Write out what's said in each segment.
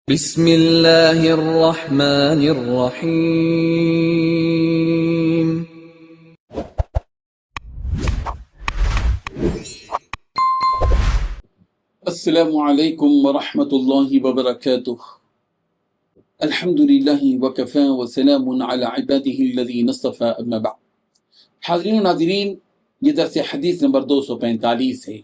بسم اللہ الرحمن الرحیم۔ السلام علیکم ورحمۃ اللہ وبرکاتہ۔ الحمدللہ وکفی وسلام علی عبادہ الذین اصطفی، اما بعد۔ حاضرین و ناظرین، یہ درس حدیث نمبر 245 ہے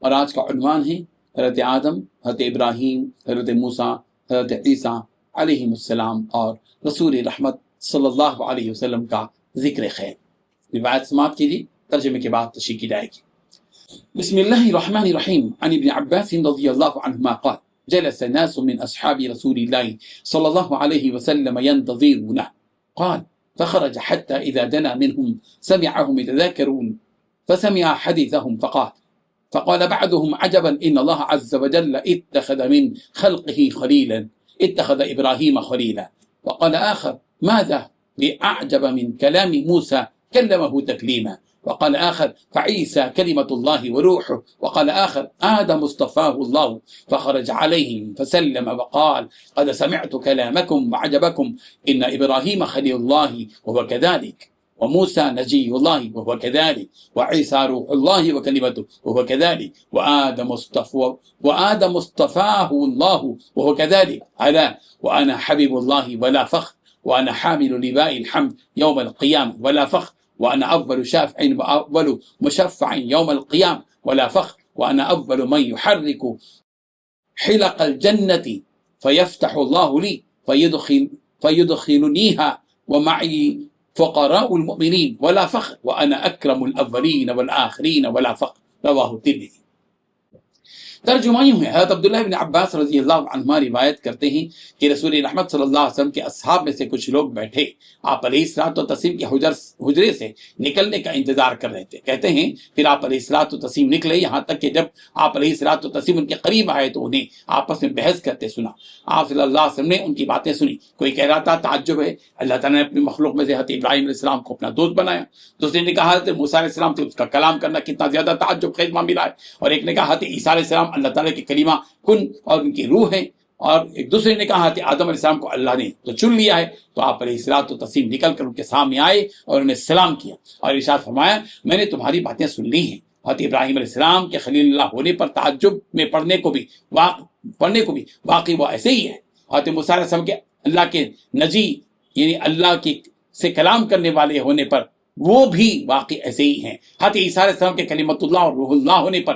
اور آج کا عنوان ہے حضرت آدم، حضرت ابراہیم، حضرت موسیٰ، حضرت عیسیٰ علیہ السلام اور رسول رحمت صلی اللہ علیہ وسلم کا ذکر خیر۔ روایت سماعت کیجیے، ترجمے کے بعد تشریح کی جائے گی۔ بسم اللہ الرحمن الرحیم۔ عن ابن عباس رضی اللہ عنہما قال جلس ناس من اصحاب رسول اللہ صلی اللہ علیہ وسلم ينتظرونه قال فخرج حتى اذا دنا منهم سمعهم يتذاكرون فسمع حديثهم فقال بعضهم عجبا ان الله عز وجل اتخذ من خلقه خليلا اتخذ ابراهيم خليلا، وقال اخر ماذا باعجب من كلام موسى كلمه تكليما، وقال آخر فعيسى كلمة الله وروحه، وقال آخر آدم اصطفاه الله فخرج عليهم فسلم وقال قد سمعت كلامكم وعجبكم إن إبراهيم خليل الله وهو كذلك، وموسى نجي الله وهو كذلك، وعيسى روح الله وكلمته وهو كذلك، وآدم اصطفاه الله وهو كذلك، ألا وأنا حبيب الله ولا فخر، وأنا حامل لواء الحمد يوم القيامة ولا فخر، وأنا أول شافع وأول مشفع يوم القيامة ولا فخر، وأنا أول من يحرك حلق الجنة فيفتح الله لي فيدخلنيها ومعي فقراء المؤمنين ولا فخر، وأنا أكرم الأولين والآخرين ولا فخر، رواه الترمذی۔ ترجمہ یوں ہے، حضرت عبداللہ بن عباس رضی اللہ عنہما روایت کرتے ہیں کہ رسول رحمت صلی اللہ علیہ وسلم کے اصحاب میں سے کچھ لوگ بیٹھے آپ علیہ الصلوۃ والتسلیم کے حجرے سے نکلنے کا انتظار کر رہے تھے۔ کہتے ہیں پھر آپ علیہ الصلوۃ والتسلیم نکلے، یہاں تک کہ جب آپ علیہ الصلوۃ والتسلیم ان کے قریب آئے تو انہیں آپس میں بحث کرتے سنا۔ آپ صلی اللہ علیہ وسلم نے ان کی باتیں سنی۔ کوئی کہہ رہا تھا تعجب ہے، اللہ تعالیٰ نے اپنی مخلوق میں سے حضرت ابراہیم علیہ السلام کو اپنا دوست بنایا۔ دوسرے نے کہا حضرت موسیٰ علیہ السلام سے اس کا کلام کرنا کتنا زیادہ تعجب خیز معاملہ ہے، اور ایک نے کہا حضرت عیسیٰ علیہ السلام اللہ تعالیٰ کے کلمہ کن اور ان کی روح ہے، اور ایک دوسرے نے کہا کہ آدم علیہ السلام کو اللہ نے تو چن لیا ہے۔ تو آپ علیہ الصلوۃ والتسلیم نکل کر ان کے سامنے آئے اور انہیں سلام کیا اور ارشاد فرمایا میں نے تمہاری باتیں سن لی ہیں۔ حضرت ابراہیم علیہ السلام کے خلیل اللہ ہونے پر تعجب میں پڑھنے کو بھی واقعی وہ ایسے ہی ہے۔ حضرت موسیٰ علیہ السلام کے اللہ کے نجی یعنی اللہ کی سے کلام کرنے والے ہونے پر وہ بھی واقعی ایسے ہی ہیں۔ حضرت عیسیٰ علیہ السلام کے کلمۃ اللہ اور روح اللہ ہونے پر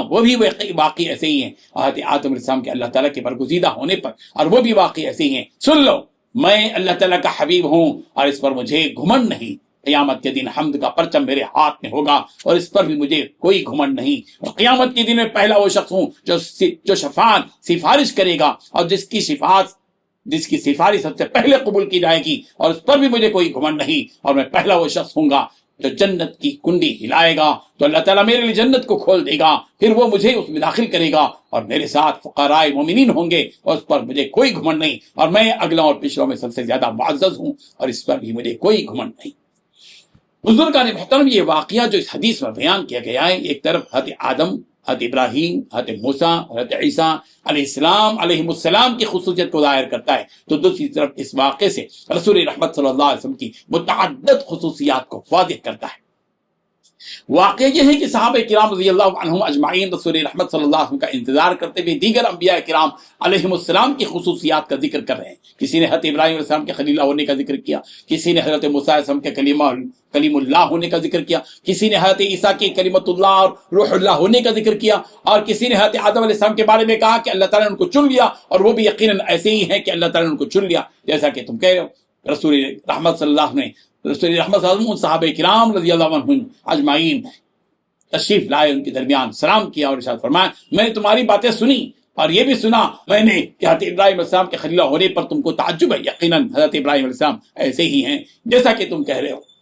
وہ بھی واقعی ایسے ہی ہیں۔ حضرت آدم علیہ السلام کے اللہ تعالیٰ کے برگزیدہ ہونے پر اور وہ بھی واقعی ایسے ہی ہیں۔ سن لو، میں اللہ تعالیٰ کا حبیب ہوں اور اس پر مجھے گھمنڈ نہیں۔ قیامت کے دن حمد کا پرچم میرے ہاتھ میں ہوگا اور اس پر بھی مجھے کوئی گھمنڈ نہیں، اور قیامت کے دن میں پہلا وہ شخص ہوں جو سفارش کرے گا اور جس کی سفارش سب سے پہلے قبول کی جائے گی، اور اس پر بھی مجھے کوئی گھمنڈ نہیں، اور میں پہلا وہ شخص ہوں گا جو جنت کی کنڈی ہلائے گا تو اللہ تعالیٰ میرے لیے جنت کو کھول دے گا، پھر وہ مجھے اس میں داخل کرے گا اور میرے ساتھ فقراء مومنین ہوں گے، اور اس پر مجھے کوئی گھمنڈ نہیں، اور میں اگلوں اور پچھلوں میں سب سے زیادہ معزز ہوں اور اس پر بھی مجھے کوئی گھمنڈ نہیں۔ بزرگان محترم، یہ واقعہ جو اس حدیث میں بیان کیا گیا ہے، ایک طرف حضرت آدم، حضرت ابراہیم، حضرت موسیٰ، حضرت عیسیٰ علیہ السلام کی خصوصیت کو ظاہر کرتا ہے، تو دوسری طرف اس واقعے سے رسول رحمت صلی اللہ علیہ وسلم کی متعدد خصوصیات کو واضح کرتا ہے۔ واقعہ یہ ہے کہ صحابہ کرام رضی اللہ عنہم اجمعین رسول رحمت صلی اللہ علیہ وسلم کا انتظار کرتے ہوئے دیگر انبیاء کرام علیہ السلام کی خصوصیات کا ذکر کر رہے ہیں۔ کسی نے حضرت ابراہیم علیہ السلام کے خلیل ہونے کا ذکر کیا، کسی نے حضرت موسیٰ علیہ السلام کے کلیم اللہ ہونے کا ذکر کیا، کسی نے حضرت عیسیٰ کی کلمۃ اللہ اور روح اللہ ہونے کا ذکر کیا، اور کسی نے حضرت آدم علیہ السلام کے بارے میں کہا کہ اللہ تعالیٰ نے ان کو چن لیا، اور وہ بھی یقیناً ایسے ہی ہیں کہ اللہ تعالیٰ نے ان کو چن لیا جیسا کہ تم کہہ رہے ہو۔ رسول رحمت صلی اللہ علیہ وسلم ان صحابہ کرام رضی اللہ عنہم اجمعین تشریف لائے، ان کے درمیان سلام کیا اور ارشاد فرمایا میں نے تمہاری باتیں سنی، اور یہ بھی سنا میں نے کہ حضرت ابراہیم علیہ السلام کے خلیل ہونے پر تم کو تعجب ہے، یقیناً حضرت ابراہیم علیہ السلام ایسے ہی ہیں جیسا کہ تم کہہ رہے ہو۔